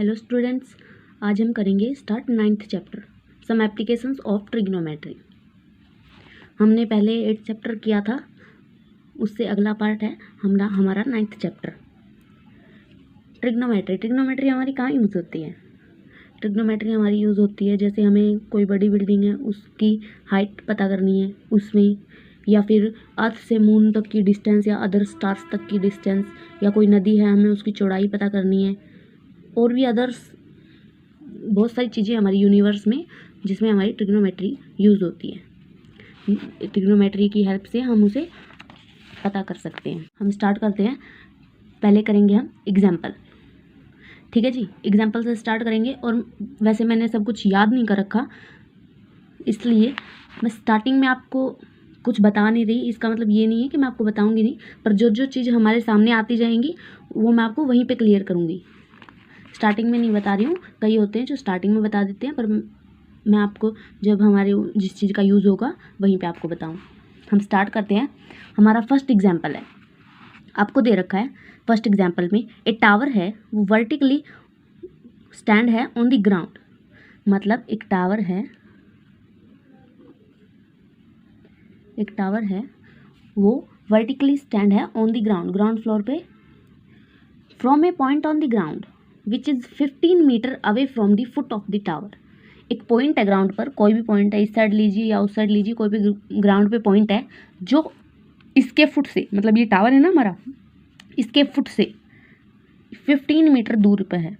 Hello students, आज हम करेंगे start 9th chapter some applications of trigonometry. हमने पहले 8th चैप्टर किया था, उससे अगला पार्ट है हमारा 9th चैप्टर ट्रिग्नोमेट्री। ट्रिग्नोमेट्री हमारी कहाँ यूज़ होती है? ट्रिग्नोमेट्री हमारी यूज़ होती है जैसे हमें कोई बड़ी बिल्डिंग है उसकी हाइट पता करनी है उसमें, या फिर अर्थ से मून तक की डिस्टेंस या अदर स्टार्स तक की डिस्टेंस, या कोई नदी है हमें उसकी चौड़ाई पता करनी है, और भी अदर्स बहुत सारी चीज़ें हमारी यूनिवर्स में जिसमें हमारी ट्रिग्नोमेट्री यूज़ होती है। ट्रिग्नोमेट्री की हेल्प से हम उसे पता कर सकते हैं। हम स्टार्ट करते हैं। पहले करेंगे हम एग्जाम्पल, ठीक है जी। एग्जाम्पल से स्टार्ट करेंगे, और वैसे मैंने सब कुछ याद नहीं कर रखा, इसलिए मैं स्टार्टिंग में आपको कुछ बता नहीं रही। इसका मतलब ये नहीं है कि मैं आपको बताऊंगी नहीं, पर जो जो चीज़ हमारे सामने आती जाएंगी वो मैं आपको वहीं पे क्लियर करूँगी। स्टार्टिंग में नहीं बता रही हूँ, कई होते हैं जो स्टार्टिंग में बता देते हैं, पर मैं आपको जब हमारे जिस चीज़ का यूज़ होगा वहीं पे आपको बताऊँ। हम स्टार्ट करते हैं। हमारा फर्स्ट एग्जाम्पल है, आपको दे रखा है फर्स्ट एग्जाम्पल में एक टावर है, वो वर्टिकली स्टैंड है ऑन द ग्राउंड। मतलब एक टावर है वो वर्टिकली स्टैंड है ऑन द ग्राउंड फ्लोर पे, from a point on the ground which is 15 metre away from the foot of the tower. एक पॉइंट है ग्राउंड पर, कोई भी पॉइंट है, इस साइड लीजिए या उस साइड लीजिए, कोई भी ग्राउंड पे पॉइंट है जो इसके फुट से, मतलब ये टावर है ना हमारा, इसके फुट से 15 मीटर दूर पे है।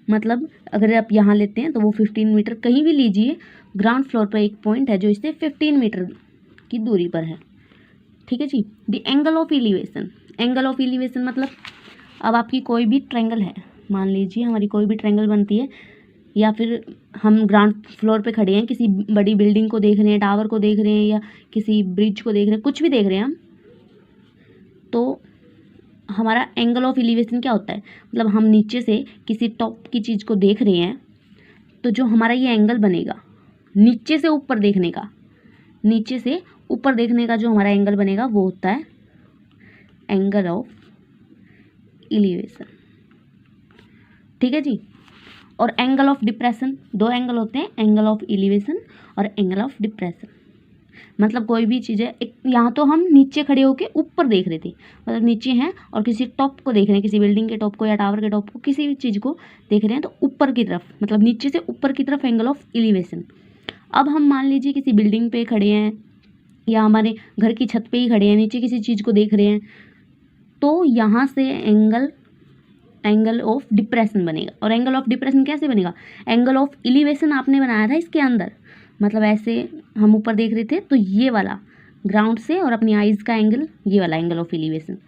मतलब अगर आप यहाँ लेते हैं तो वो 15 मीटर, कहीं भी लीजिए ग्राउंड फ्लोर पर एक पॉइंट है जो इससे 15 मीटर की दूरी पर है, ठीक है जी। The angle of elevation, angle of elevation मतलब अब आपकी कोई भी ट्रायंगल है, मान लीजिए हमारी कोई भी ट्रायंगल बनती है, या फिर हम ग्राउंड फ्लोर पे खड़े हैं, किसी बड़ी बिल्डिंग को देख रहे हैं, टावर को देख रहे हैं, या किसी ब्रिज को देख रहे हैं, कुछ भी देख रहे हैं हम, तो हमारा एंगल ऑफ एलिवेशन क्या होता है? मतलब हम नीचे से किसी टॉप की चीज़ को देख रहे हैं, तो जो हमारा ये एंगल बनेगा नीचे से ऊपर देखने का, नीचे से ऊपर देखने का जो हमारा एंगल बनेगा वो होता है एंगल ऑफ एलिवेशन, ठीक है जी। और एंगल ऑफ डिप्रेशन, दो एंगल होते हैं, एंगल ऑफ एलिवेशन और एंगल ऑफ डिप्रेशन। मतलब कोई भी चीज़ है, एक यहाँ तो हम नीचे खड़े होके ऊपर देख रहे थे, मतलब नीचे हैं और किसी टॉप को देख रहे हैं, किसी बिल्डिंग के टॉप को या टावर के टॉप को, किसी भी चीज़ को देख रहे हैं, तो ऊपर की तरफ, मतलब नीचे से ऊपर की तरफ एंगल ऑफ एलिवेशन। अब हम मान लीजिए किसी बिल्डिंग पे खड़े हैं या हमारे घर की छत पे ही खड़े हैं, नीचे किसी चीज़ को देख रहे हैं, तो यहाँ से एंगल ऑफ डिप्रेशन बनेगा। और एंगल ऑफ डिप्रेशन कैसे बनेगा? एंगल ऑफ एलिवेशन आपने बनाया था इसके अंदर, मतलब ऐसे हम ऊपर देख रहे थे, तो ये वाला ग्राउंड से और अपनी आइज़ का एंगल, ये वाला एंगल ऑफ एलिवेशन।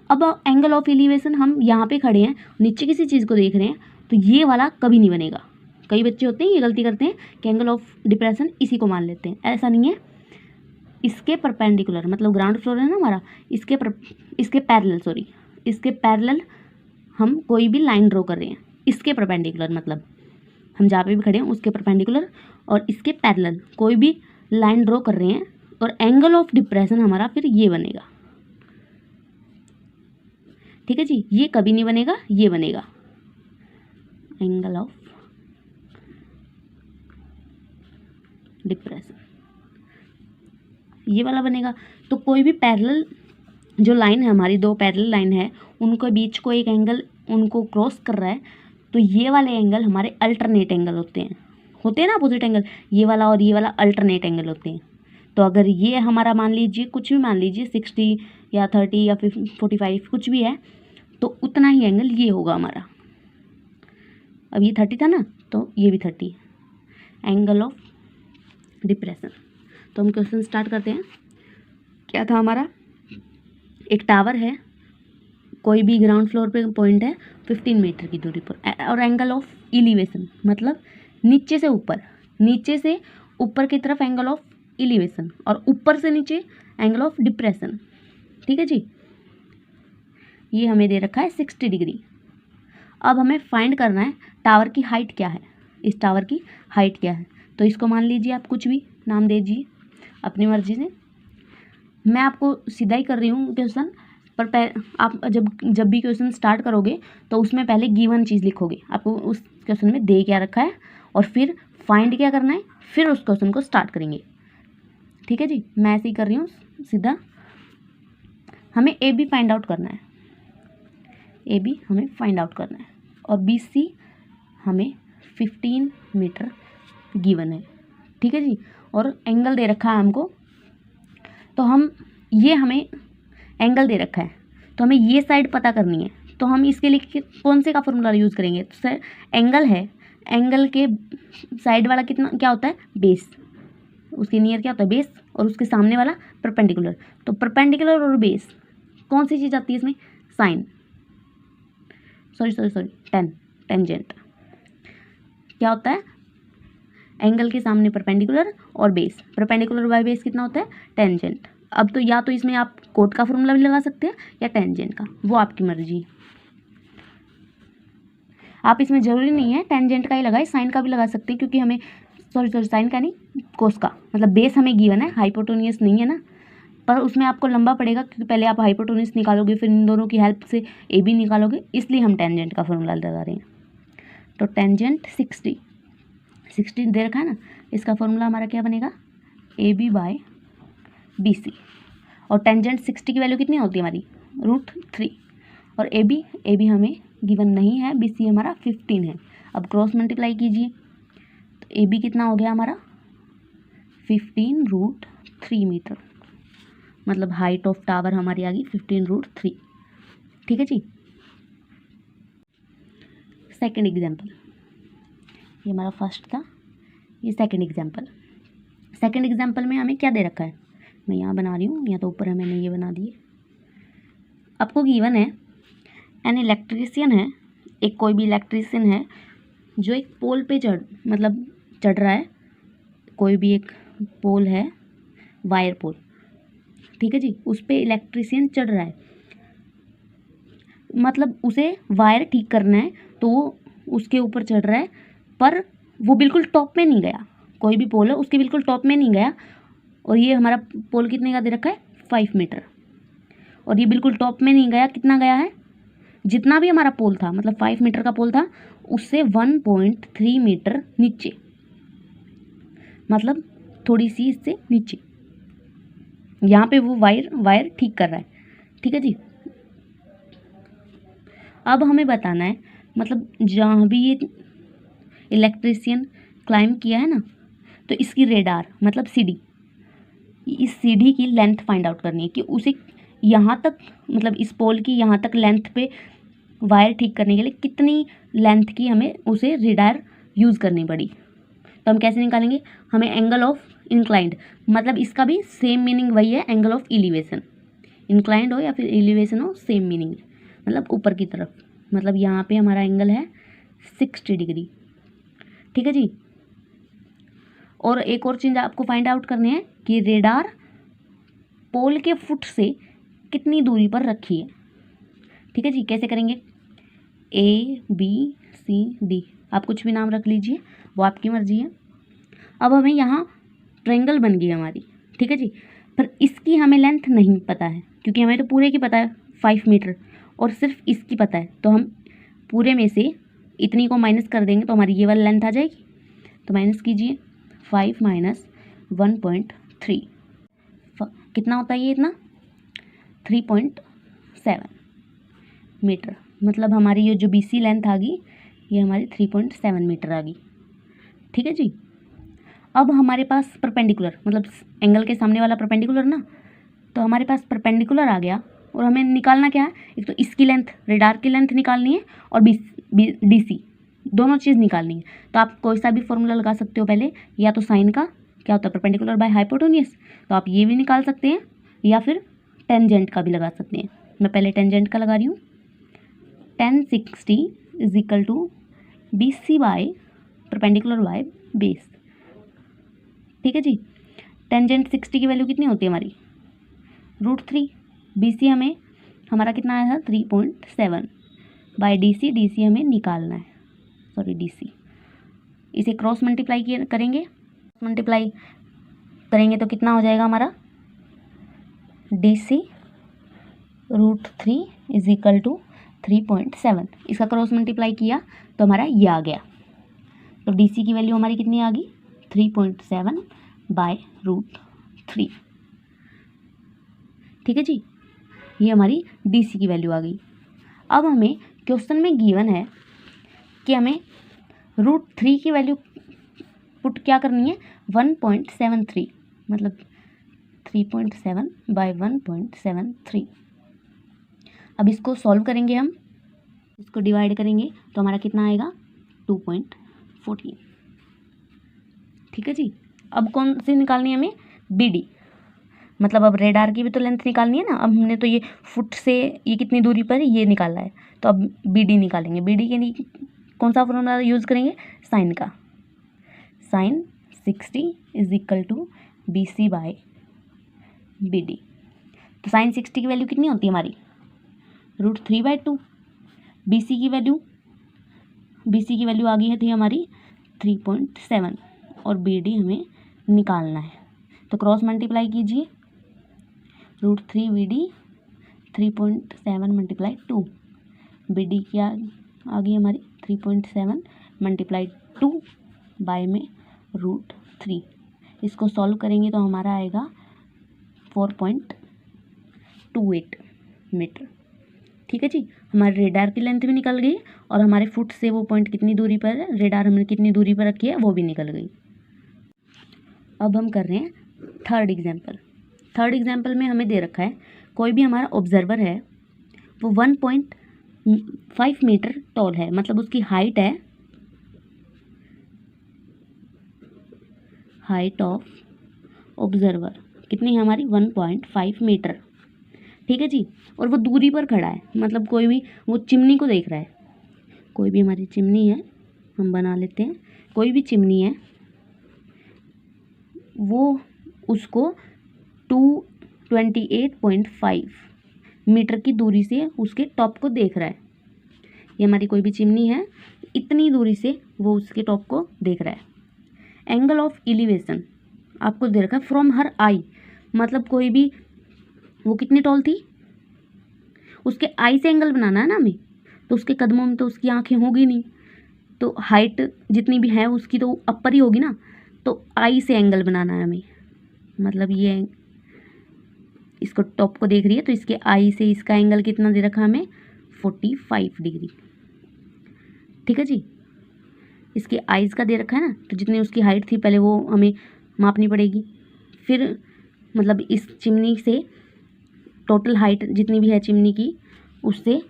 अब एंगल ऑफ एलिवेशन हम यहाँ पे खड़े हैं, नीचे किसी चीज़ को देख रहे हैं, तो ये वाला कभी नहीं बनेगा। कई बच्चे होते हैं ये गलती करते हैं कि एंगल ऑफ डिप्रेशन इसी को मान लेते हैं, ऐसा नहीं है। इसके परपेंडिकुलर, मतलब ग्राउंड फ्लोर है ना हमारा, इसके पैरेलल हम कोई भी लाइन ड्रॉ कर रहे हैं, इसके परपेंडिकुलर, मतलब हम जहाँ पे भी खड़े हैं उसके परपेंडिकुलर और इसके पैरेलल कोई भी लाइन ड्रॉ कर रहे हैं, और एंगल ऑफ डिप्रेशन हमारा फिर ये बनेगा, ठीक है जी। ये कभी नहीं बनेगा, ये बनेगा एंगल ऑफ डिप्रेशन, ये वाला बनेगा। तो कोई भी पैरेलल जो लाइन है हमारी, दो पैरेलल लाइन है, उनके बीच को एक एंगल उनको क्रॉस कर रहा है, तो ये वाले एंगल हमारे अल्टरनेट एंगल होते हैं ना, अपोजिट एंगल, ये वाला और ये वाला अल्टरनेट एंगल होते हैं। तो अगर ये हमारा मान लीजिए, कुछ भी मान लीजिए 60 या 30 या फिर 45 कुछ भी है, तो उतना ही एंगल ये होगा हमारा। अब ये 30 था ना, तो ये भी 30 है, एंगल ऑफ डिप्रेशन। तो हम क्वेश्चन स्टार्ट करते हैं। क्या था हमारा? एक टावर है, कोई भी ग्राउंड फ्लोर पे पॉइंट है 15 मीटर की दूरी पर, और एंगल ऑफ एलिवेशन मतलब नीचे से ऊपर की तरफ एंगल ऑफ एलिवेशन, और ऊपर से नीचे एंगल ऑफ डिप्रेशन, ठीक है जी। ये हमें दे रखा है 60 डिग्री। अब हमें फाइंड करना है टावर की हाइट क्या है, इस टावर की हाइट क्या है। तो इसको मान लीजिए आप कुछ भी नाम दीजिए अपनी मर्जी से, मैं आपको सीधा ही कर रही हूँ क्वेश्चन। पर आप जब भी क्वेश्चन स्टार्ट करोगे तो उसमें पहले गिवन चीज़ लिखोगे, आपको उस क्वेश्चन में दे क्या रखा है और फिर फाइंड क्या करना है, फिर उस क्वेश्चन को स्टार्ट करेंगे। ठीक है जी, मैं ऐसे ही कर रही हूँ सीधा। हमें ए बी फाइंड आउट करना है, ए बी हमें फाइंड आउट करना है और बी सी हमें 15 मीटर गिवन है। ठीक है जी, और एंगल दे रखा है हमको, तो हमें एंगल दे रखा है तो हमें ये साइड पता करनी है। तो हम इसके लिए कौन से का फॉर्मूला यूज़ करेंगे? तो सर एंगल है, एंगल के साइड वाला कितना क्या होता है? बेस। उसके नियर क्या होता है? बेस। और उसके सामने वाला परपेंडिकुलर। तो परपेंडिकुलर और बेस कौन सी चीज़ आती है इसमें? Sine, sorry tangent. क्या होता है? एंगल के सामने परपेंडिकुलर और बेस, परपेंडिकुलर बाय बेस कितना होता है? टेंजेंट। अब तो या तो इसमें आप कोट का फॉर्मूला भी लगा सकते हैं या टेंजेंट का, वो आपकी मर्जी। आप इसमें ज़रूरी नहीं है टेंजेंट का ही लगाए, साइन का भी लगा सकते हैं, क्योंकि हमें साइन का नहीं, कोस का, मतलब बेस हमें गिवन है, हाइपोटेन्यूस नहीं है ना, पर उसमें आपको लंबा पड़ेगा क्योंकि पहले आप हाइपोटेन्यूस निकालोगे, फिर इन दोनों की हेल्प से ए बी निकालोगे, इसलिए हम टेंजेंट का फॉर्मूला लगा रहे हैं। तो टेंजेंट 60 दे रखा है ना, इसका फॉर्मूला हमारा क्या बनेगा? A B by B C. और टेंजेंट 60 की वैल्यू कितनी होती है हमारी? √3। और ए बी हमें गिवन नहीं है, बी सी हमारा 15 है। अब क्रॉस मल्टीप्लाई कीजिए तो ए बी कितना हो गया हमारा? 15√3 मीटर, मतलब हाइट ऑफ टावर हमारी आ गई 15√3। ठीक है जी। सेकंड एग्जाम्पल, ये हमारा फर्स्ट था, ये सेकंड एग्जाम्पल। सेकंड एग्जाम्पल में हमें क्या दे रखा है? मैं यहाँ बना रही हूँ, या तो ऊपर है, मैंने ये बना दिए। आपको गिवन है एन इलेक्ट्रीशियन है, एक कोई भी इलेक्ट्रीशियन है जो एक पोल पे चढ़ रहा है। कोई भी एक पोल है, वायर पोल, ठीक है जी, उस पे इलेक्ट्रीशियन चढ़ रहा है, मतलब उसे वायर ठीक करना है, तो वो उसके ऊपर चढ़ रहा है, पर वो बिल्कुल टॉप में नहीं गया। कोई भी पोल है उसके बिल्कुल टॉप में नहीं गया, और ये हमारा पोल कितने का दे रखा है? 5 मीटर। और ये बिल्कुल टॉप में नहीं गया, कितना गया है? जितना भी हमारा पोल था, मतलब 5 मीटर का पोल था, उससे 1.3 मीटर नीचे, मतलब थोड़ी सी इससे नीचे। यहाँ पे वो वायर ठीक कर रहा है। ठीक है जी। अब हमें बताना है, मतलब जहाँ भी ये इलेक्ट्रीशियन क्लाइंब किया है ना, तो इसकी रेडार मतलब सीढ़ी, इस सीढ़ी की लेंथ फाइंड आउट करनी है कि उसे यहाँ तक, मतलब इस पोल की यहाँ तक लेंथ पे वायर ठीक करने के लिए कितनी लेंथ की हमें उसे रेडार यूज़ करनी पड़ी। तो हम कैसे निकालेंगे? हमें एंगल ऑफ इंक्लाइंड, मतलब इसका भी सेम मीनिंग वही है, एंगल ऑफ एलिवेशन। इंक्लाइंड हो या फिर एलिवेशन हो, सेम मीनिंग है, मतलब ऊपर की तरफ। मतलब यहाँ पे हमारा एंगल है 60 डिग्री। ठीक है जी। और एक और चीज़ आपको फाइंड आउट करनी है कि रेडार पोल के फुट से कितनी दूरी पर रखी है। ठीक है जी। कैसे करेंगे? ABCD, आप कुछ भी नाम रख लीजिए, वो आपकी मर्जी है। अब हमें यहाँ ट्रायंगल बन गई हमारी। ठीक है जी। पर इसकी हमें लेंथ नहीं पता है, क्योंकि हमें तो पूरे की पता है 5 मीटर, और सिर्फ इसकी पता है, तो हम पूरे में से इतनी को माइनस कर देंगे तो हमारी ये वाली लेंथ आ जाएगी। तो माइनस कीजिए, 5 माइनस 1.3 कितना होता है? ये इतना 3.7 मीटर, मतलब हमारी ये जो BC लेंथ आ गई, ये हमारी 3.7 मीटर आ गई। ठीक है जी। अब हमारे पास परपेंडिकुलर, मतलब एंगल के सामने वाला परपेंडिकुलर ना, तो हमारे पास परपेंडिकुलर आ गया, और हमें निकालना क्या है? एक तो इसकी लेंथ, रेडार की लेंथ निकालनी है, और DC दोनों चीज़ निकालनी है। तो आप कोई सा भी फॉर्मूला लगा सकते हो पहले, या तो साइन का क्या होता है? परपेंडिकुलर बाय हाइपोटेन्यूस, तो आप ये भी निकाल सकते हैं, या फिर टेंजेंट का भी लगा सकते हैं। मैं पहले टेंजेंट का लगा रही हूँ। tan 60 is equal to BC by perpendicular by base. ठीक है जी। टेंजेंट 60 की वैल्यू कितनी होती है हमारी? √3। BC हमारा कितना आया था? 3.7 बाय DC हमें निकालना है, सॉरी DC। इसे क्रॉस मल्टीप्लाई करेंगे, तो कितना हो जाएगा हमारा? DC √3 is equal to 3.7। इसका क्रॉस मल्टीप्लाई किया तो हमारा ये आ गया। तो DC की वैल्यू हमारी कितनी आ गई? 3.7 बाय √3। ठीक है जी, ये हमारी DC की वैल्यू आ गई। अब हमें क्वेश्चन में गिवन है कि हमें √3 की वैल्यू पुट क्या करनी है? 1.73, मतलब 3.7 बाय 1.73। अब इसको सॉल्व करेंगे, हम इसको डिवाइड करेंगे तो हमारा कितना आएगा? 2.14। ठीक है जी। अब कौन सी निकालनी है हमें? BD, मतलब अब रेडार की भी तो लेंथ निकालनी है ना। अब हमने तो ये फुट से ये कितनी दूरी पर है ये निकाला है, तो अब BD निकालेंगे। BD के लिए कौन सा फॉर्मूला यूज़ करेंगे? साइन का। Sine 60 is equal to BC by BD। तो साइन 60 की वैल्यू कितनी होती है हमारी? √3/2। BC की वैल्यू आ गई थी हमारी 3.7 और BD हमें निकालना है। तो क्रॉस मल्टीप्लाई कीजिए, √3 BD 3.7 मल्टीप्लाई 2, BD क्या आ गई हमारी? 3.7 मल्टीप्लाई 2 बाय में √3। इसको सॉल्व करेंगे तो हमारा आएगा 4.28 मीटर। ठीक है जी, हमारे रेडार की लेंथ भी निकल गई और हमारे फुट से वो पॉइंट कितनी दूरी पर है, रेडार हमने कितनी दूरी पर रखी है, वो भी निकल गई। अब हम कर रहे हैं थर्ड एग्जाम्पल। थर्ड एग्जाम्पल में हमें दे रखा है कोई भी हमारा ऑब्जर्वर है, वो 1.5 मीटर टॉल है, मतलब उसकी हाइट है, हाइट ऑफ ऑब्जर्वर कितनी है हमारी? 1.5 मीटर। ठीक है जी, और वो दूरी पर खड़ा है, मतलब कोई भी वो चिमनी को देख रहा है। कोई भी हमारी चिमनी है, हम बना लेते हैं, कोई भी चिमनी है, वो उसको 228.5 मीटर की दूरी से उसके टॉप को देख रहा है। ये हमारी कोई भी चिमनी है, इतनी दूरी से वो उसके टॉप को देख रहा है। एंगल ऑफ एलिवेशन आपको दे रखा है फ्रॉम हर आई, मतलब कोई भी वो कितनी टॉल थी, उसके आई से एंगल बनाना है ना हमें। तो उसके कदमों में तो उसकी आंखें होगी नहीं, तो हाइट जितनी भी है उसकी तो अपर ही होगी ना। तो आई से एंगल बनाना है हमें, मतलब ये इसको टॉप को देख रही है तो इसके आई से इसका एंगल कितना दे रखा है हमें? 45 डिग्री। ठीक है जी, इसके आईज का दे रखा है ना, तो जितनी उसकी हाइट थी पहले वो हमें मापनी पड़ेगी, फिर मतलब इस चिमनी से टोटल हाइट जितनी भी है चिमनी की उससे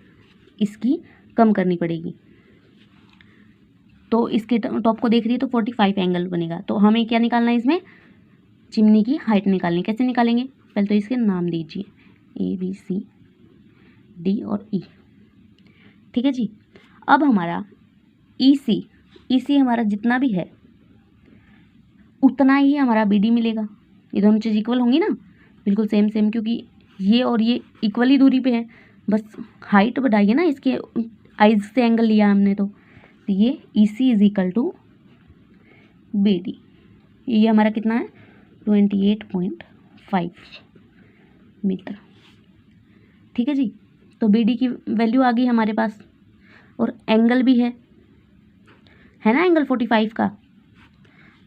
इसकी कम करनी पड़ेगी। तो इसके टॉप को देख रही है तो 45 एंगल बनेगा। तो हमें क्या निकालना है इसमें? चिमनी की हाइट निकालनी। कैसे निकालेंगे? पहले तो इसके नाम दीजिए, ABC D और E। ठीक है जी, अब हमारा EC हमारा जितना भी है उतना ही हमारा BD मिलेगा। ये दोनों चीज़ इक्वल होंगी ना, बिल्कुल सेम सेम, क्योंकि ये और ये इक्वली दूरी पे है, बस हाइट बढ़ाइए ना, इसके आइज से एंगल लिया हमने तो ये EC is equal to BD। ये हमारा कितना है? 28.5 मीटर। ठीक है जी, तो BD की वैल्यू आ गई हमारे पास और एंगल भी है ना एंगल 45 का।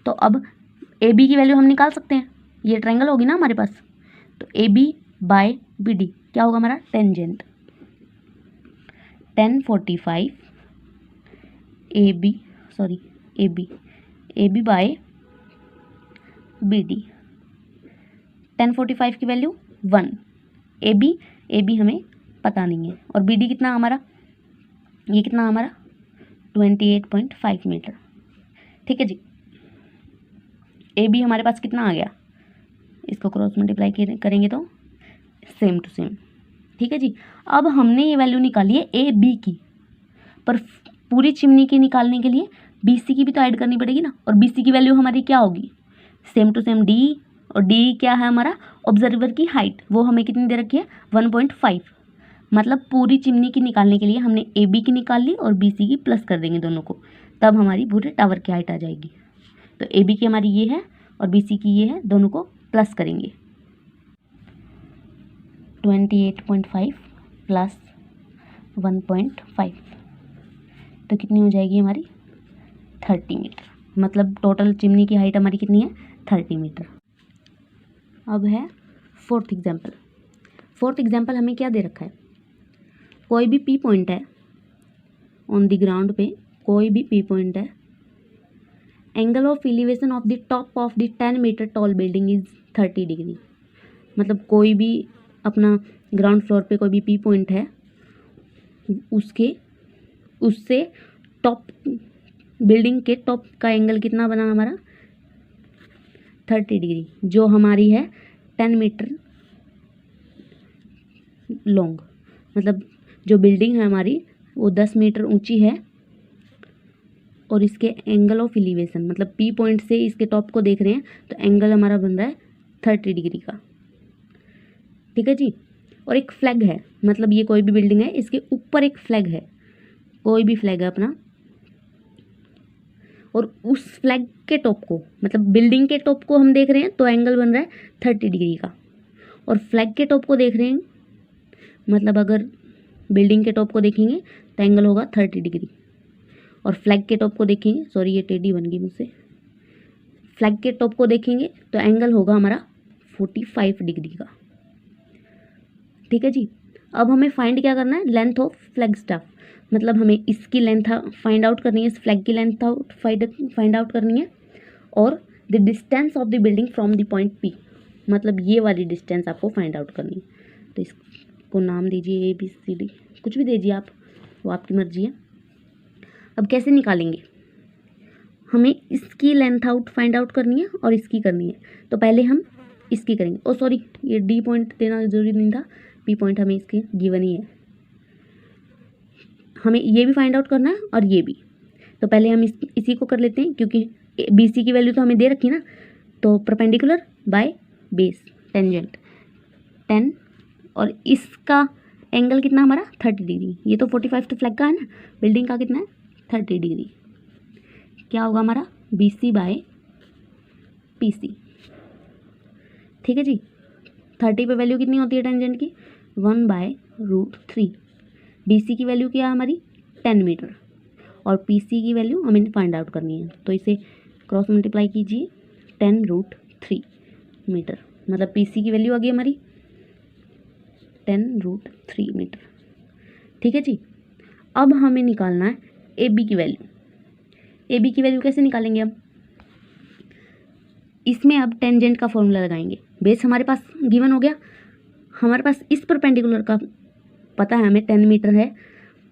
तो अब AB की वैल्यू हम निकाल सकते हैं, ये ट्रायंगल होगी ना हमारे पास। तो AB बाय BD क्या होगा हमारा? Tangent 1045 AB by BD। 1045 की वैल्यू 1, AB हमें पता नहीं है, और BD कितना हमारा? ये कितना हमारा? 28.5 मीटर। ठीक है जी, AB हमारे पास कितना आ गया? इसको क्रॉस मल्टीप्लाई करेंगे तो सेम टू सेम। ठीक है जी, अब हमने ये वैल्यू निकाली है AB की, पर पूरी चिमनी की निकालने के लिए BC की भी तो ऐड करनी पड़ेगी ना, और BC की वैल्यू हमारी क्या होगी? सेम टू सेम D, और D क्या है हमारा? ऑब्जर्वर की हाइट, वो हमें कितनी दे रखी है? 1.5। मतलब पूरी चिमनी की निकालने के लिए हमने AB की निकाल ली और BC की प्लस कर देंगे दोनों को, तब हमारी पूरे टावर की हाइट आ जाएगी। तो AB की हमारी ये है और BC की ये है, दोनों को प्लस करेंगे। 28.5 प्लस 1.5, तो कितनी हो जाएगी हमारी 30 मीटर। मतलब टोटल चिमनी की हाइट हमारी कितनी है 30 मीटर। अब है फोर्थ एग्जाम्पल। फोर्थ एग्जाम्पल हमें क्या दे रखा है, कोई भी पी पॉइंट है ऑन द ग्राउंड पे, कोई भी पी पॉइंट है, angle of elevation of the top of the 10 metre tall building is 30 degree. मतलब कोई भी अपना ग्राउंड फ्लोर पे कोई भी पी पॉइंट है, उससे टॉप बिल्डिंग के टॉप का एंगल कितना बना हमारा 30 डिग्री, जो हमारी है 10 मीटर लॉन्ग। मतलब जो बिल्डिंग है हमारी वो 10 मीटर ऊंची है और इसके एंगल ऑफ एलिवेशन, मतलब पी पॉइंट से इसके टॉप को देख रहे हैं तो एंगल हमारा बन रहा है 30 डिग्री का। ठीक है जी। और एक फ्लैग है, मतलब ये कोई भी बिल्डिंग है, इसके ऊपर एक फ्लैग है, कोई भी फ्लैग है अपना, और उस फ्लैग के टॉप को, मतलब बिल्डिंग के टॉप को हम देख रहे हैं तो एंगल बन रहा है 30 डिग्री का, और फ्लैग के टॉप को देख रहे हैं, मतलब अगर बिल्डिंग के टॉप को देखेंगे तो एंगल होगा 30 डिग्री, और फ्लैग के टॉप को देखेंगे, सॉरी ये टेढ़ी बन गई मुझसे, फ्लैग के टॉप को देखेंगे तो एंगल होगा हमारा 45 डिग्री का। ठीक है जी। अब हमें फाइंड क्या करना है, लेंथ ऑफ फ्लैग स्टाफ, मतलब हमें इसकी लेंथ फाइंड आउट करनी है, इस फ्लैग की लेंथ फाइंड आउट करनी है, और the distance of the building from the point P, मतलब ये वाली डिस्टेंस आपको फाइंड आउट करनी है। तो इसको नाम दीजिए ABCD, कुछ भी दीजिए आप, वो आपकी मर्जी है। अब कैसे निकालेंगे, हमें इसकी लेंथ फाइंड आउट करनी है और इसकी करनी है, तो पहले हम इसकी करेंगे। ओ सॉरी, ये D पॉइंट देना जरूरी नहीं था, P पॉइंट हमें इसके गिवन ही है, हमें ये भी फाइंड आउट करना है और ये भी। तो पहले हम इसी को कर लेते हैं, क्योंकि BC की वैल्यू तो हमें दे रखी ना, तो परपेंडिकुलर बाय बेस टेंजेंट 10, और इसका एंगल कितना हमारा 30 डिग्री, ये तो 45 तो फ्लैग का है ना, बिल्डिंग का कितना है 30 डिग्री, क्या होगा हमारा BC बाय PC। ठीक है जी। 30 पे वैल्यू कितनी होती है टेंजेंट की 1/√3, BC की वैल्यू क्या है हमारी 10 मीटर, और PC की वैल्यू हमें फाइंड आउट करनी है, तो इसे क्रॉस मल्टीप्लाई कीजिए 10√3 मीटर, मतलब PC की वैल्यू आ गई हमारी 10√3 मीटर। ठीक है जी। अब हमें निकालना है AB की वैल्यू। AB की वैल्यू कैसे निकालेंगे हम, इसमें अब टेंजेंट का फॉर्मूला लगाएंगे। बेस हमारे पास गिवन हो गया, हमारे पास इस परपेंडिकुलर का पता है हमें 10 मीटर है,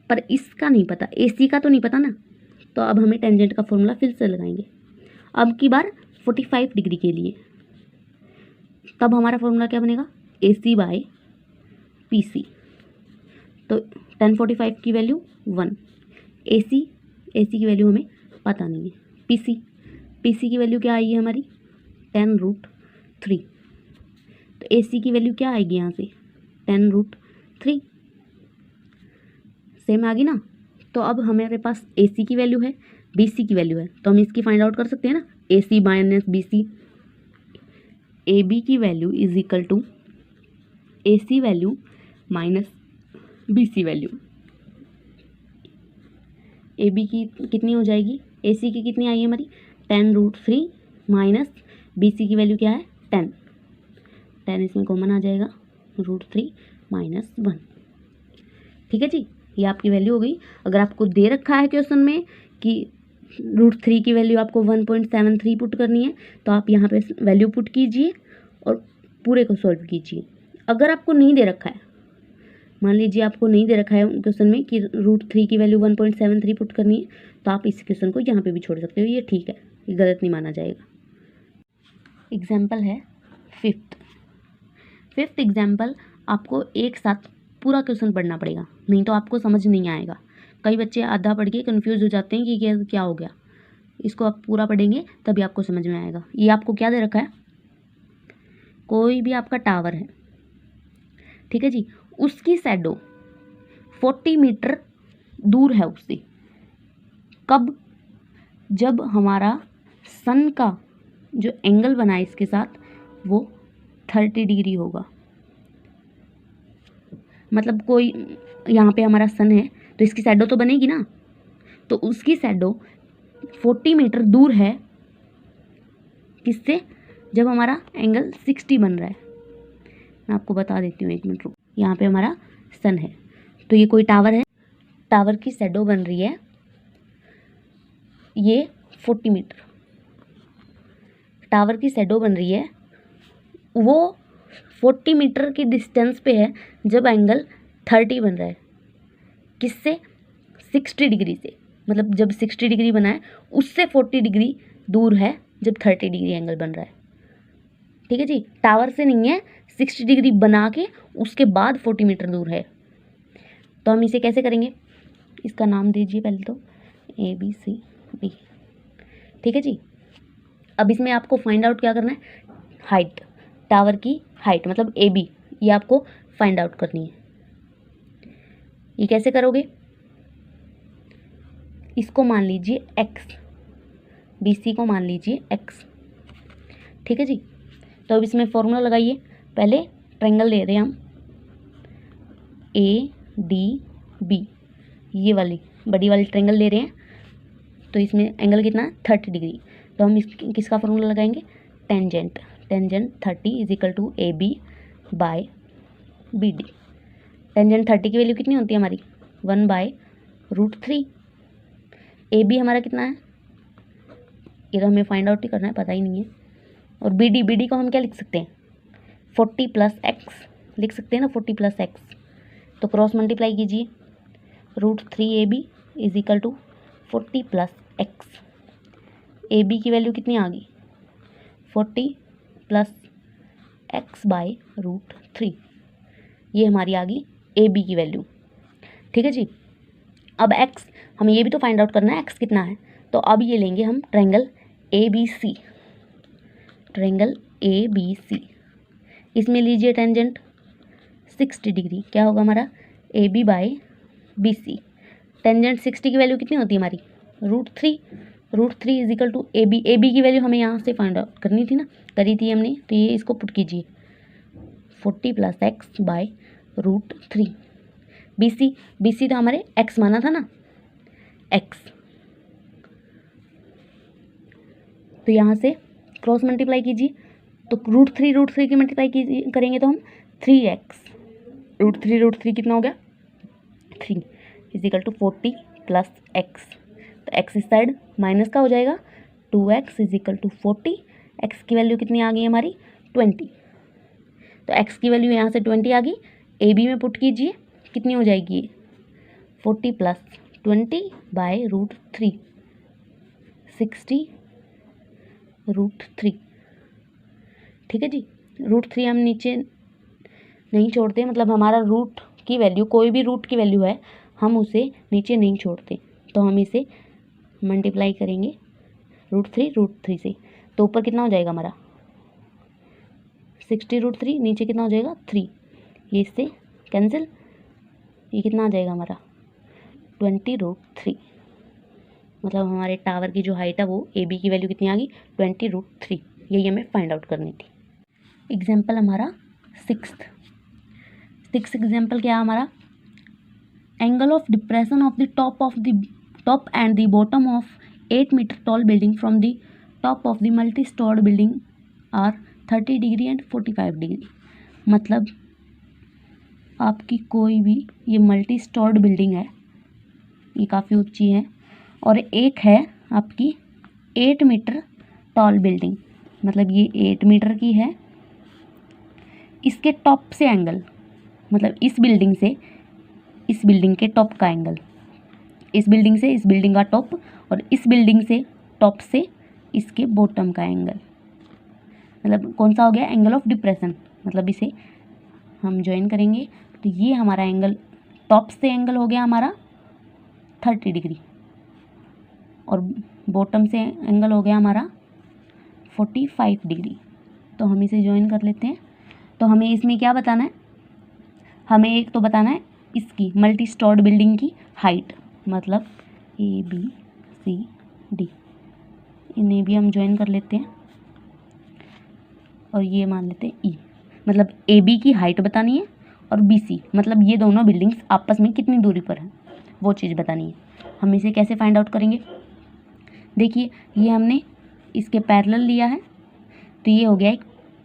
पर इसका नहीं पता, AC का तो नहीं पता ना, तो अब हमें टेंजेंट का फॉर्मूला फिर से लगाएंगे, अब की बार 45 डिग्री के लिए। तब हमारा फॉर्मूला क्या बनेगा AC बाय PC, तो 1045 की वैल्यू 1, AC की वैल्यू हमें पता नहीं है, PC की वैल्यू क्या आएगी हमारी 10√3, तो AC की वैल्यू क्या आएगी यहाँ से 10√3, सेम आ गई ना। तो अब हमारे पास AC की वैल्यू है, BC की वैल्यू है, तो हम इसकी फाइंड आउट कर सकते हैं ना, AC माइनस BC, AB की value is equal to AC value minus BC value. AB की कितनी हो जाएगी, AC की कितनी आई है हमारी 10√3 माइनस BC की वैल्यू क्या है 10 इसमें कॉमन आ जाएगा, √3 माइनस 1। ठीक है जी, ये आपकी वैल्यू हो गई। अगर आपको दे रखा है क्वेश्चन में कि √3 की वैल्यू आपको 1.73 पुट करनी है, तो आप यहाँ पे वैल्यू पुट कीजिए और पूरे को सॉल्व कीजिए। अगर आपको नहीं दे रखा है, मान लीजिए आपको नहीं दे रखा है क्वेश्चन में कि √3 की वैल्यू 1.73 पुट करनी है, तो आप इस क्वेश्चन को यहाँ पे भी छोड़ सकते हो, ये ठीक है, ये गलत नहीं माना जाएगा। एग्जाम्पल है फिफ्थ एग्जाम्पल, आपको एक साथ पूरा क्वेश्चन पढ़ना पड़ेगा, नहीं तो आपको समझ नहीं आएगा। कई बच्चे आधा पढ़ के कन्फ्यूज हो जाते हैं कि क्या हो गया, इसको आप पूरा पढ़ेंगे तभी आपको समझ में आएगा। ये आपको क्या दे रखा है, कोई भी आपका टावर है, ठीक है जी, उसकी शैडो 40 मीटर दूर है उससे, कब, जब हमारा सन का जो एंगल बना है इसके साथ वो 30 डिग्री होगा। मतलब कोई यहाँ पे हमारा सन है तो इसकी शैडो तो बनेगी ना, तो उसकी शैडो 40 मीटर दूर है किससे, जब हमारा एंगल 60 बन रहा है। मैं आपको बता देती हूँ, 1 मिनट रुक। यहाँ पे हमारा सन है, तो ये कोई टावर है, टावर की शैडो बन रही है ये 40 मीटर, टावर की शैडो बन रही है वो 40 मीटर की डिस्टेंस पे है जब एंगल 30 बन रहा है किससे, 60 डिग्री से। मतलब जब 60 डिग्री बना है उससे 40 डिग्री दूर है जब 30 डिग्री एंगल बन रहा है। ठीक है जी, टावर से नहीं है, 60 डिग्री बना के उसके बाद 40 मीटर दूर है। तो हम इसे कैसे करेंगे, इसका नाम दीजिए पहले तो ABCD। ठीक है जी, अब इसमें आपको फाइंड आउट क्या करना है, हाइट, टावर की हाइट मतलब AB, ये आपको फाइंड आउट करनी है। ये कैसे करोगे, इसको मान लीजिए x, BC को मान लीजिए x। ठीक है जी, तो अब इसमें फॉर्मूला लगाइए। पहले ट्रायंगल ले रहे हैं हम ADB, ये वाली बड़ी वाली ट्रायंगल ले रहे हैं, तो इसमें एंगल कितना है 30 डिग्री। तो हम किसका फॉर्मूला लगाएंगे, tangent 30 is equal to AB by BD। Tangent 30 की वैल्यू कितनी होती है हमारी, 1/√3। AB हमारा कितना है, ये तो हमें फाइंड आउट ही करना है, पता ही नहीं है। और BD को हम क्या लिख सकते हैं, 40 + x लिख सकते हैं ना, 40 + x। तो क्रॉस मल्टीप्लाई कीजिए, √3AB is equal to 40 + x। AB की वैल्यू कितनी आ गई, 40 + x/√3, ये हमारी आ गई AB की वैल्यू। ठीक है जी, अब x हमें ये भी तो फाइंड आउट करना है x कितना है, तो अब ये लेंगे हम ट्रायंगल ABC, ट्रायंगल ABC, इसमें लीजिए टेंजेंट 60 डिग्री, क्या होगा हमारा AB/BC। टेंजेंट 60 की वैल्यू कितनी होती है हमारी, √3 इज इक्वल टू AB की वैल्यू हमें यहाँ से फाइंड आउट करनी थी ना, करी थी हमने, तो ये इसको पुट कीजिए 40 + x/√3। BC तो हमारे x माना था ना, x, तो यहाँ से क्रॉस मल्टीप्लाई कीजिए, तो √3 की मल्टीप्लाई कीजिए करेंगे तो हम 3x, √3 कितना हो गया 3 इज इक्वल टू 40 + x। तो x इस साइड माइनस का हो जाएगा, 2x is equal to 40। x की वैल्यू कितनी आ गई हमारी 20, तो x की वैल्यू यहाँ से 20 आ गई, AB में पुट कीजिए कितनी हो जाएगी, 40 + 20/√3, 60√3। ठीक है जी, √3 हम नीचे नहीं छोड़ते, मतलब हमारा रूट की वैल्यू, कोई भी रूट की वैल्यू है हम उसे नीचे नहीं छोड़ते, तो हम इसे मल्टीप्लाई करेंगे √3 से, तो ऊपर कितना हो जाएगा हमारा 60√3, नीचे कितना हो जाएगा 3, ये इससे कैंसिल, ये कितना आ जाएगा हमारा 20√3। मतलब हमारे टावर की जो हाइट है वो AB की वैल्यू कितनी आ गई 20√3, यही हमें फाइंड आउट करनी थी। एग्जाम्पल हमारा सिक्स्थ एग्जाम्पल क्या है हमारा, angle of depression of the top and the bottom of 8 metre tall building from the top of the multi storeyed building are 30 degree and 45 degree. मतलब आपकी कोई भी ये मल्टी स्टोर्ड बिल्डिंग है, ये काफ़ी ऊंची है, और एक है आपकी 8 मीटर टॉल बिल्डिंग, मतलब ये 8 मीटर की है, इसके टॉप से एंगल, मतलब इस बिल्डिंग से इस बिल्डिंग के टॉप का एंगल, इस बिल्डिंग से इस बिल्डिंग का टॉप, और इस बिल्डिंग से टॉप से इसके बॉटम का एंगल, मतलब कौन सा हो गया एंगल ऑफ डिप्रेशन। मतलब इसे हम ज्वाइन करेंगे तो ये हमारा एंगल, टॉप से एंगल हो गया हमारा 30 डिग्री, और बॉटम से एंगल हो गया हमारा 45 डिग्री। तो हम इसे ज्वाइन कर लेते हैं। तो हमें इसमें क्या बताना है, हमें एक तो बताना है इसकी मल्टी स्टोर्ड बिल्डिंग की हाइट, मतलब ABCD, इन्हें भी हम ज्वाइन कर लेते हैं, और ये मान लेते हैं E। मतलब AB की हाइट बतानी है और BC, मतलब ये दोनों बिल्डिंग्स आपस में कितनी दूरी पर हैं, वो चीज़ बतानी है। हम इसे कैसे फाइंड आउट करेंगे? देखिए, ये हमने इसके पैरेलल लिया है, तो ये हो गया एक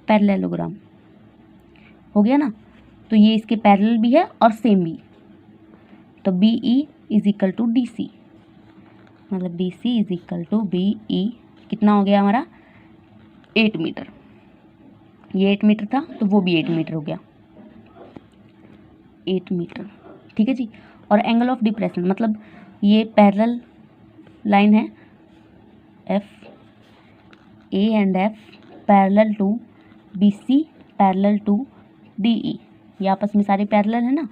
पैरेललोग्राम, हो गया ना। तो ये इसके पैरेलल भी है और सेम भी, तो BE is equal to DC, मतलब BC is equal to BE कितना हो गया हमारा? 8 मीटर। ये 8 मीटर था तो वो भी 8 मीटर हो गया, 8 मीटर। ठीक है जी। और एंगल ऑफ डिप्रेशन, मतलब ये पैरेलल लाइन है FA and F parallel to BC parallel to DE, ये आपस में सारे पैरेलल है ना।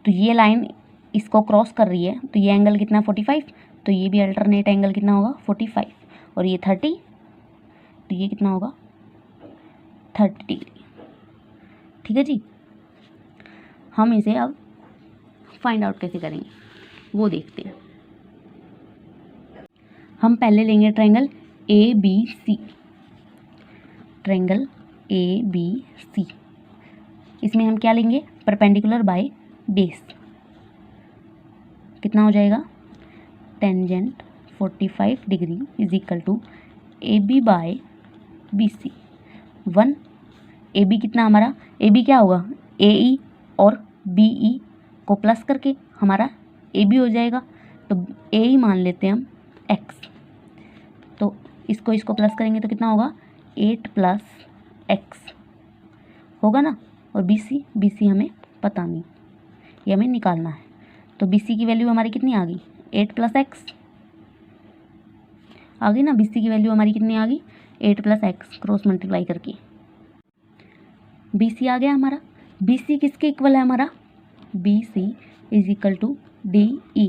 तो ये लाइन इसको क्रॉस कर रही है, तो ये एंगल कितना? 45, तो ये भी अल्टरनेट एंगल कितना होगा? 45, और ये 30, तो ये कितना होगा? 30 डिग्री। ठीक है जी। हम इसे अब फाइंड आउट कैसे करेंगे वो देखते हैं। हम पहले लेंगे ट्रायंगल ABC, ट्रायंगल ABC। इसमें हम क्या लेंगे? परपेंडिकुलर बाय बेस, कितना हो जाएगा? Tangent 45 degree is equal to AB by BC। 1 AB कितना हमारा? AB क्या होगा? AE और BE को प्लस करके हमारा AB हो जाएगा, तो AE मान लेते हैं हम X, तो इसको प्लस करेंगे तो कितना होगा? 8 प्लस X होगा ना। और BC हमें पता नहीं, ये हमें निकालना है। तो BC की वैल्यू हमारी कितनी आ गई? 8 प्लस X आ गई ना। BC की वैल्यू हमारी कितनी आ गई? 8 प्लस X, क्रॉस मल्टीप्लाई करके BC आ गया हमारा। BC किसके इक्वल है हमारा? BC is equal to DE,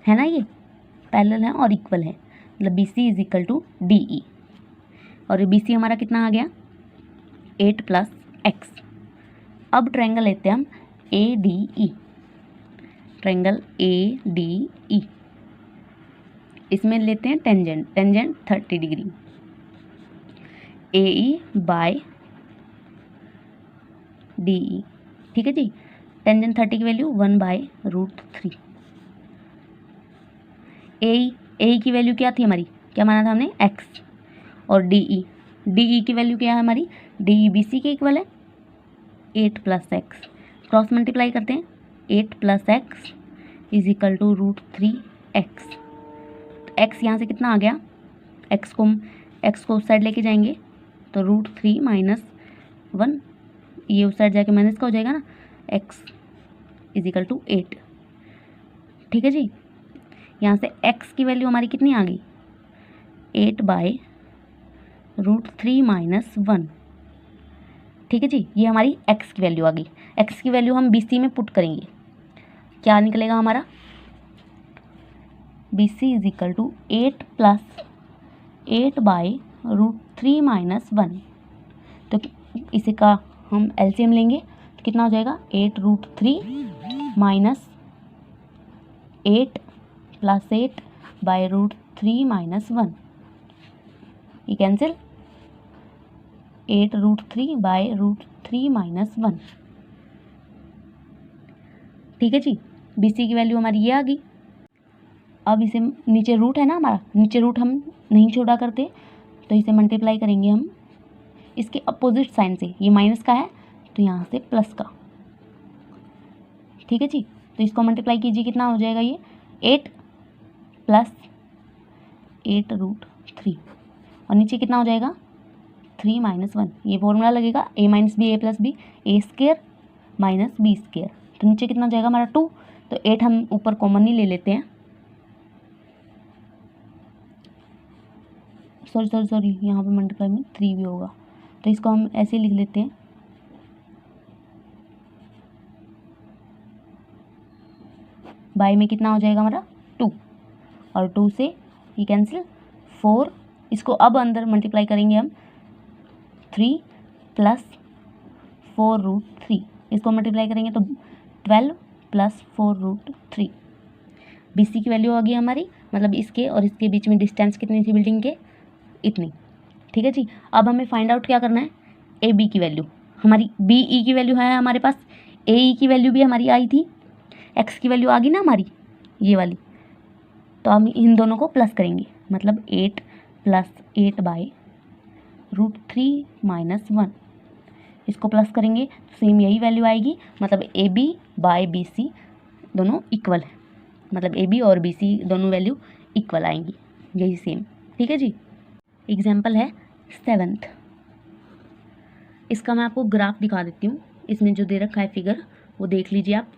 है ना। ये पैरेलल है और इक्वल है, मतलब BC is equal to DE। और BC हमारा कितना आ गया? 8 प्लस X। अब ट्रायंगल लेते हैं हम ADE, ट्रायंगल ADE। इसमें लेते हैं tangent 30 degree, AE by DE। ठीक है जी। टेंजेंट 30 की वैल्यू 1/√3। AE की वैल्यू क्या थी हमारी? क्या माना था हमने? X। और DE की वैल्यू क्या है हमारी? DE BC के इक्वल है, 8 प्लस X। क्रॉस मल्टीप्लाई करते हैं, 8 plus X is equal to √3X। तो X यहाँ से कितना आ गया? X को उस साइड लेके जाएंगे तो √3 माइनस 1, ये उस साइड जाके माइनस का हो जाएगा ना। X is equal to 8। ठीक है जी। यहाँ से X की वैल्यू हमारी कितनी आ गई? 8/√3 माइनस 1। ठीक है जी। ये हमारी X की वैल्यू आ गई। X की वैल्यू हम BC में पुट करेंगे, क्या निकलेगा हमारा? BC is equal to 8 plus 8/√3 minus 1। तो इसी का हम LCM लेंगे तो कितना हो जाएगा? 8√3 माइनस 8 प्लस 8/√3 माइनस 1, ये कैंसिल, 8√3/√3 माइनस 1। ठीक है जी। BC की वैल्यू हमारी ये आ गई। अब इसे नीचे रूट है ना हमारा, नीचे रूट हम नहीं छोड़ा करते, तो इसे मल्टीप्लाई करेंगे हम इसके अपोजिट साइन से। ये माइनस का है तो यहाँ से प्लस का। ठीक है जी। तो इसको मल्टीप्लाई कीजिए, कितना हो जाएगा? ये 8 प्लस 8√3, और नीचे कितना हो जाएगा? 3 माइनस 1। ये फॉर्मूला लगेगा A minus B A plus B, A² minus B²। तो नीचे कितना हो जाएगा हमारा? 2। तो 8 हम ऊपर कॉमन ही ले लेते हैं, सॉरी यहाँ पे मल्टीप्लाई में 3 भी होगा, तो इसको हम ऐसे लिख लेते हैं। बाई में कितना हो जाएगा हमारा? 2, और 2 से ये कैंसिल, 4। इसको अब अंदर मल्टीप्लाई करेंगे हम, 3 प्लस 4√3। इसको मल्टीप्लाई करेंगे तो 12 प्लस 4√3। BC की वैल्यू आ गई हमारी, मतलब इसके और इसके बीच में डिस्टेंस कितनी थी बिल्डिंग के? इतनी। ठीक है जी। अब हमें फाइंड आउट क्या करना है? AB की वैल्यू। हमारी बी ई की वैल्यू है हमारे पास, ए ई की वैल्यू भी हमारी आई थी, एक्स की वैल्यू आ गई ना हमारी ये वाली, तो हम इन दोनों को प्लस करेंगे, मतलब 8 + 8/√3 - 1, इसको प्लस करेंगे तो सेम यही वैल्यू आएगी, मतलब A B by B C दोनों इक्वल है, मतलब ए बी और बी सी दोनों वैल्यू इक्वल आएंगी, यही सेम। ठीक है जी। एग्जाम्पल है 7th, इसका मैं आपको ग्राफ दिखा देती हूँ। इसमें जो दे रखा है फिगर वो देख लीजिए आप।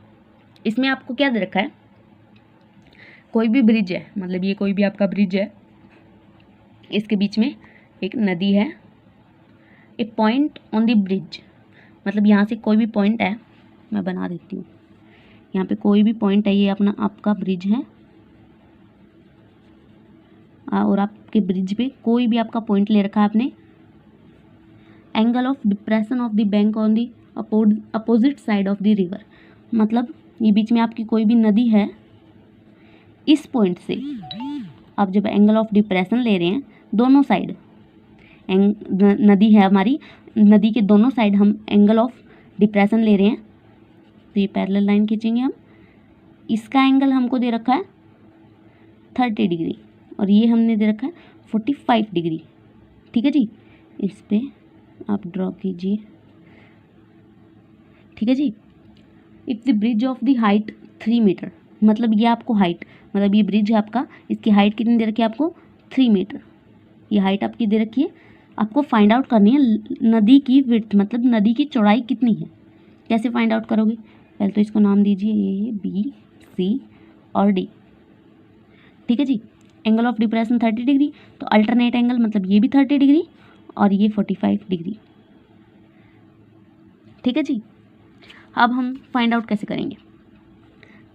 इसमें आपको क्या दे रखा है, कोई भी ब्रिज है, मतलब ये कोई भी आपका ब्रिज है, इसके बीच में एक नदी है, ए पॉइंट ऑन द ब्रिज, मतलब यहाँ से कोई भी पॉइंट है, मैं बना देती हूँ, यहाँ पे कोई भी पॉइंट है, ये अपना आपका ब्रिज है, और आपके ब्रिज पे कोई भी आपका पॉइंट ले रखा है आपने, angle of depression of the bank on the opposite side of the river, मतलब ये बीच में आपकी कोई भी नदी है, इस पॉइंट से आप जब एंगल ऑफ डिप्रेशन ले रहे हैं, दोनों साइड नदी है हमारी, नदी के दोनों साइड हम एंगल ऑफ डिप्रेशन ले रहे हैं, तो ये पैरेलल लाइन खींचेंगे हम, इसका एंगल हमको दे रखा है 30 डिग्री और ये हमने दे रखा है 45 डिग्री। ठीक है जी, इस पे आप ड्रॉ कीजिए। ठीक है जी। If the bridge of the height 3 meter, मतलब ये आपको हाइट, मतलब ये ब्रिज है आपका, इसकी हाइट कितनी दे रखी है आपको 3 मीटर, ये हाइट आपकी दे रखी है, आपको फाइंड आउट करनी है नदी की विड्थ, मतलब नदी की चौड़ाई कितनी है। कैसे फाइंड आउट करोगे, पहले तो इसको नाम दीजिए ए बी सी और डी। ठीक है जी। एंगल ऑफ डिप्रेशन 30 डिग्री, तो अल्टरनेट एंगल मतलब ये भी 30 डिग्री और ये 45 डिग्री। ठीक है जी। अब हम फाइंड आउट कैसे करेंगे,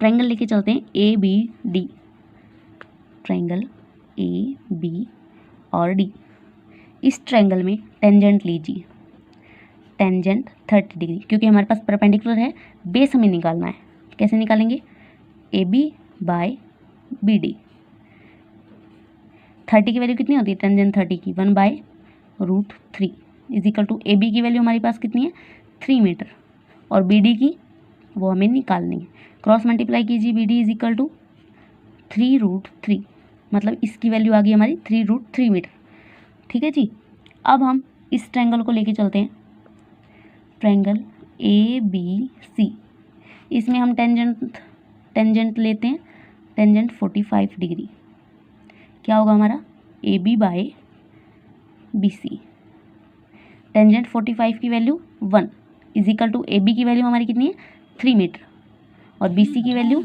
ट्रायंगल लेके चलते हैं A B D, triangle A B और डी, इस ट्रायंगल में टेंजेंट लीजिए, टेंजेंट 30 डिग्री, क्योंकि हमारे पास परपेंडिकुलर है, बेस हमें निकालना है। कैसे निकालेंगे, A B by B D, 30 की वैल्यू कितनी होती है, टेंजेंट 30 की 1/√3 इजिकल टू ए बी की वैल्यू हमारे पास कितनी है 3 मीटर और बी डी की वो हमें निकालनी है। क्रॉस मल्टीप्लाई कीजिए, बी डी इजिकल टू 3√3, मतलब इसकी वैल्यू आ गई हमारी 3√3 मीटर। ठीक है जी। अब हम इस ट्रायंगल को लेके चलते हैं, ट्रायंगल ए बी सी, इसमें हम टेंजेंट लेते हैं, टेंजेंट 45 डिग्री, क्या होगा हमारा A B by B C, tangent 45 की value 1 is equal to A B की वैल्यू हमारी कितनी है 3 मीटर और बी सी की वैल्यू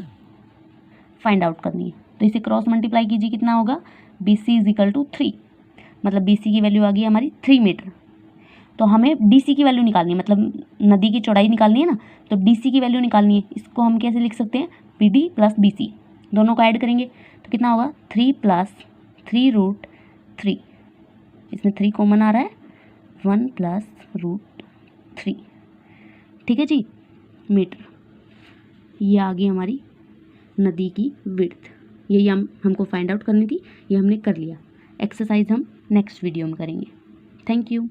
फाइंड आउट करनी है, तो इसे क्रॉस मल्टीप्लाई कीजिए, कितना होगा बी सी इजिकल टू 3, मतलब बी सी की वैल्यू आ गई हमारी 3 मीटर। तो हमें डी सी की वैल्यू निकालनी है, मतलब नदी की चौड़ाई निकालनी है ना, तो डी सी की वैल्यू निकालनी है। इसको हम कैसे लिख सकते हैं, B D plus B C, दोनों को ऐड करेंगे तो कितना होगा 3 + 3√3, इसमें 3 कॉमन आ रहा है, 1 + √3। ठीक है जी, मीटर, ये आ गई हमारी नदी की विड्थ, यही हमको फाइंड आउट करनी थी, ये हमने कर लिया। एक्सरसाइज हम नेक्स्ट वीडियो में करेंगे। Thank you.